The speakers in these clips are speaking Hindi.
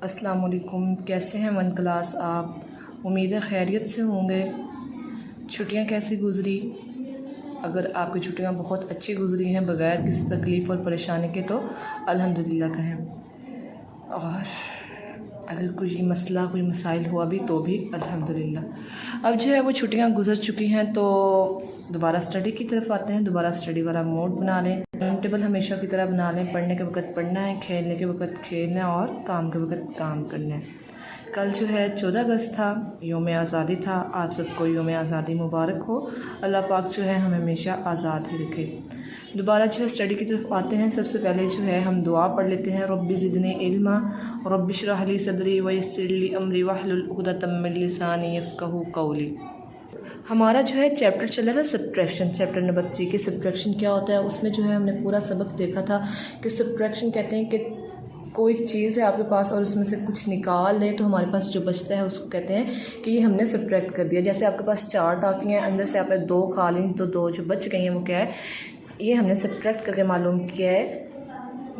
अस्सलाम वालेकुम। कैसे हैं वन क्लास आप? उम्मीद है खैरियत से होंगे। छुट्टियां कैसी गुज़री? अगर आपकी छुट्टियां बहुत अच्छी गुज़री हैं बग़ैर किसी तकलीफ़ और परेशानी के तो अल्हम्दुलिल्लाह कहें, और अगर कोई मसला कोई मसाइल हुआ भी तो भी अल्हम्दुलिल्लाह। अब जो है वो छुट्टियां गुज़र चुकी हैं तो दोबारा स्टडी की तरफ आते हैं। दोबारा स्टडी वाला मोड बना लें, टाइम टेबल हमेशा की तरह बना लें। पढ़ने के वक्त पढ़ना है, खेलने के वक्त खेलना है और काम के वक्त काम करना है। कल जो है 14 अगस्त था, योम आज़ादी था। आप सबको योम आज़ादी मुबारक हो। अल्लाह पाक जो है हमें हमेशा आज़ाद ही रखे। दोबारा जो है स्टडी की तरफ आते हैं। सबसे पहले जो है हम दुआ पढ़ लेते हैं। रब्बी ज़िदनी इल्मा रब्बि इश्रह ली सदरी व यस्सिर ली अमरी वहलुल उक़दतम मिन लिसानी यफ़क़हू क़ौली। हमारा जो है चैप्टर चल रहा था सब्ट्रैक्शन, चैप्टर नंबर 3 के सब्ट्रैक्शन क्या होता है। उसमें जो है हमने पूरा सबक देखा था कि सब्ट्रैक्शन कहते हैं कि कोई चीज़ है आपके पास और उसमें से कुछ निकाल लें तो हमारे पास जो बचता है उसको कहते हैं कि ये हमने सब्ट्रैक्ट कर दिया। जैसे आपके पास 4 टॉफ़ियाँ हैं, अंदर से आपने 2 खा ली तो 2 जो बच गई हैं वो क्या है, ये हमने सब्ट्रैक्ट करके मालूम किया है।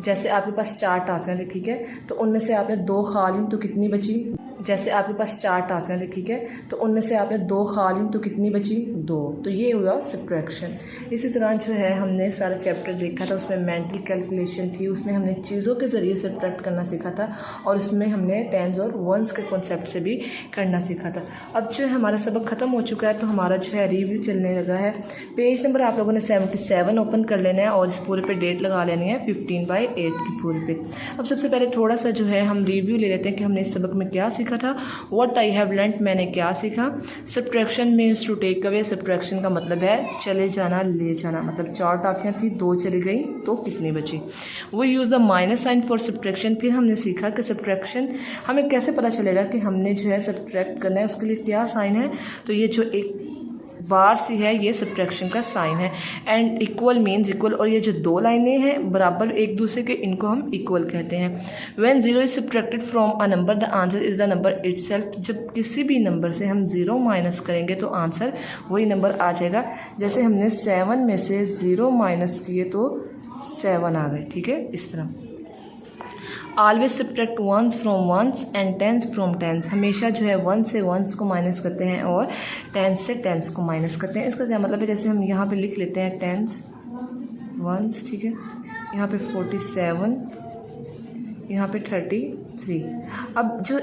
जैसे आपके पास 4 टॉफ़ियाँ थी, ठीक है, तो उनमें से आपने 2 खा ली तो कितनी बची। जैसे आपके पास 4 टॉफ़ियाँ थी, ठीक है, तो उनमें से आपने 2 खा ली तो कितनी बची, 2। तो ये हुआ सब्ट्रैक्शन। इसी तरह जो है हमने सारा चैप्टर देखा था, उसमें मेंटल कैलकुलेशन थी, उसमें हमने चीज़ों के ज़रिए सब्ट्रैक्ट करना सीखा था और उसमें हमने टेंस और वंस के कॉन्सेप्ट से भी करना सीखा था। अब जो है हमारा सबक ख़त्म हो चुका है तो हमारा जो है रिव्यू चलने लगा है। पेज नंबर आप लोगों ने 77 ओपन कर लेना है और इस पूरे पे डेट लगा लेनी है 15/8 की पूरे पे। अब सबसे पहले थोड़ा सा जो है हम रिव्यू ले लेते हैं कि हमने इस सबक में क्या सीखा था। व्हाट आई हैव लर्नड, मैंने क्या सीखा। Subtraction means to take away. Subtraction का मतलब है चले जाना, ले जाना। मतलब 4 टॉफ़ियाँ थी, 2 चली गई तो कितनी बची। We use the minus sign for subtraction. फिर हमने सीखा कि सब्ट्रैक्शन हमें कैसे पता चलेगा कि हमने जो है सब्ट्रैक्ट करना है, उसके लिए क्या साइन है। तो ये जो एक बार सी है ये सब्ट्रैक्शन का साइन है। एंड इक्वल मीन्स इक्वल, और ये जो 2 लाइनें हैं बराबर एक दूसरे के, इनको हम इक्वल कहते हैं। When 0 is subtracted from a number the answer is the number itself. जब किसी भी नंबर से हम 0 माइनस करेंगे तो आंसर वही नंबर आ जाएगा। जैसे हमने 7 में से 0 माइनस किए तो 7 आ गए, ठीक है, इस तरह। Always subtract ones from ones and tens from tens. हमेशा जो है 1 से 1 को माइनस करते हैं और 10 से 10 को माइनस करते हैं। इसका क्या मतलब है, जैसे हम यहाँ पे लिख लेते हैं 10 वंस, ठीक है, यहाँ पे 47, यहाँ पे 33। अब जो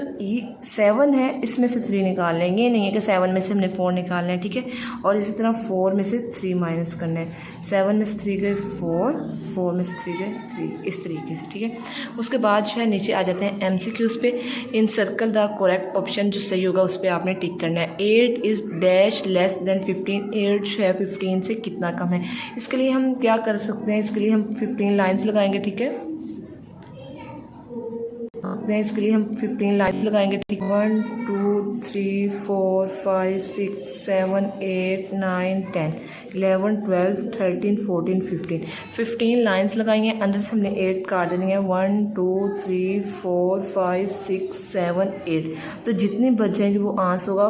7 है इसमें से 3 निकाल लेंगे, ये नहीं है कि 7 में से हमने 4 निकालना है, ठीक है। और इसी तरह 4 में से 3 माइनस करना है। 7 में से 3 गए 4, 4 में से 3 गए 3, इस तरीके से, ठीक है। उसके बाद जो है नीचे आ जाते हैं MCQs पे। इन सर्कल द करेक्ट ऑप्शन, जो सही होगा उस पर आपने टिक करना है। 8 इज़ डैश लेस देन 15। 8 जो है 15 से कितना कम है। इसके लिए हम क्या कर सकते हैं, इसके लिए हम 15 लाइन्स लगाएंगे, ठीक है। इसके लिए हम 15 लाइन्स लगाएंगे, ठीक। 1 2 3 4 5 6 7 8 9 10 11 12 13 14 15 15 लाइन्स लगाएंगे। अंदर से हमने 8 काट देनी है। 1 2 3 4 5 6 7 8। तो जितनी बच जाएंगे वो आंसर होगा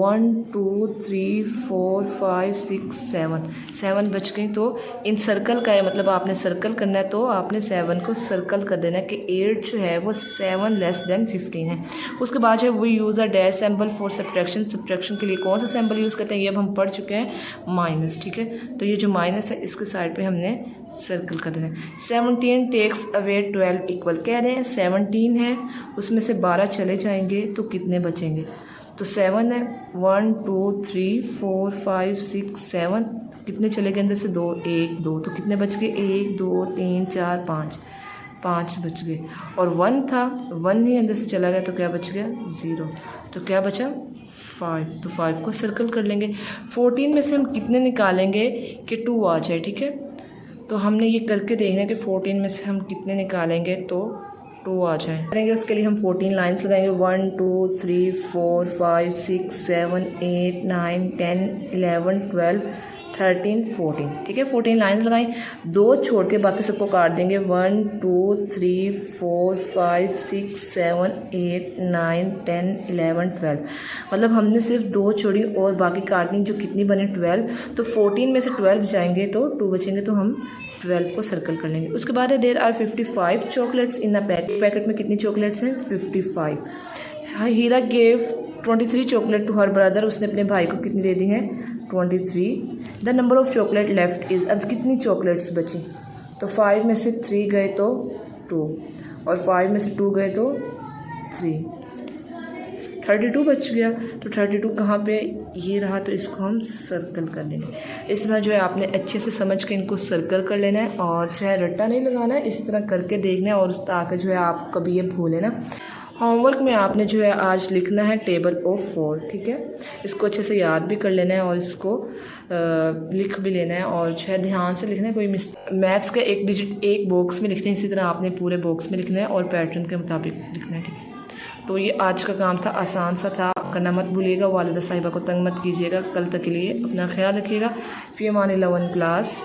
1 2 3 4 5 6 7 बच गई। तो इन सर्कल का है, मतलब आपने सर्कल करना है तो आपने 7 को सर्कल कर देना है कि 8 जो है वो 7 लेस देन 15 है। उसके बाद जो है वो use a dash symbol for subtraction. Subtraction के लिए कौन सा सिंबल यूज़ करते हैं ये अब हम पढ़ चुके हैं, माइनस, ठीक है। तो ये जो माइनस है इसके साइड पे हमने सर्कल कर देना है। 17 टेक्स अवे 12 इक्वल, कह रहे हैं 17 है उसमें से 12 चले जाएंगे तो कितने बचेंगे। तो 7 है, 1 2 3 4 5 6 7, कितने चले गए अंदर से 2, 1 2, तो कितने बच गए 1 2 3 4 5 बच गए। और 1 था, 1 ही अंदर से चला गया तो क्या बच गया 0। तो क्या बचा 5, तो 5 को सर्कल कर लेंगे। 14 में से हम कितने निकालेंगे कि 2 आ जाए, ठीक है। तो हमने ये करके देखना है कि 14 में से हम कितने निकालेंगे तो 2 आ जाए। करेंगे उसके लिए हम 14 लाइन्स लगाएंगे। 1 2 3 4 5 6 7 8 9 10 11 12 13 14, ठीक है। 14 लाइन्स लगाई, 2 छोड़ के बाकी सबको काट देंगे। 1 2 3 4 5 6 7 8 9 10 11 12। मतलब हमने सिर्फ 2 छोड़ी और बाकी काटनी, जो कितनी बने 12। तो 14 में से 12 जाएंगे तो 2 बचेंगे, तो हम 12 को सर्कल कर लेंगे। उसके बाद है there are 55 chocolates in a packet. Packet में कितनी चॉकलेट्स हैं? 55। Heera gave 23 chocolate to her brother. उसने अपने भाई को कितनी दे दी हैं? 23। The number of chocolate left is. अब कितनी चॉकलेट्स बची? तो 5 में से 3 गए तो 2 और 5 में से 2 गए तो 3, 32 बच गया। तो 32 कहाँ पे? ये रहा, तो इसको हम सर्कल कर देंगे। इस तरह जो है आपने अच्छे से समझ के इनको सर्कल कर लेना है और जो है रट्टा नहीं लगाना है, इसी तरह करके देखना है और ताकि जो है आप कभी ये भूलें ना। होमवर्क में आपने जो है आज लिखना है टेबल ऑफ 4, ठीक है। इसको अच्छे से याद भी कर लेना है और इसको लिख भी लेना है और जो है ध्यान से लिखना है। कोई मैथ्स का एक डिजिट एक बॉक्स में लिखते हैं, इसी तरह आपने पूरे बॉक्स में लिखना है और पैटर्न के मुताबिक लिखना है, ठीक है। तो ये आज का काम था, आसान सा था, करना मत भूलिएगा। वालिदा साहिबा को तंग मत कीजिएगा। कल तक के लिए अपना ख्याल रखिएगा। फ़ी अमानिल्लाह 1 क्लास।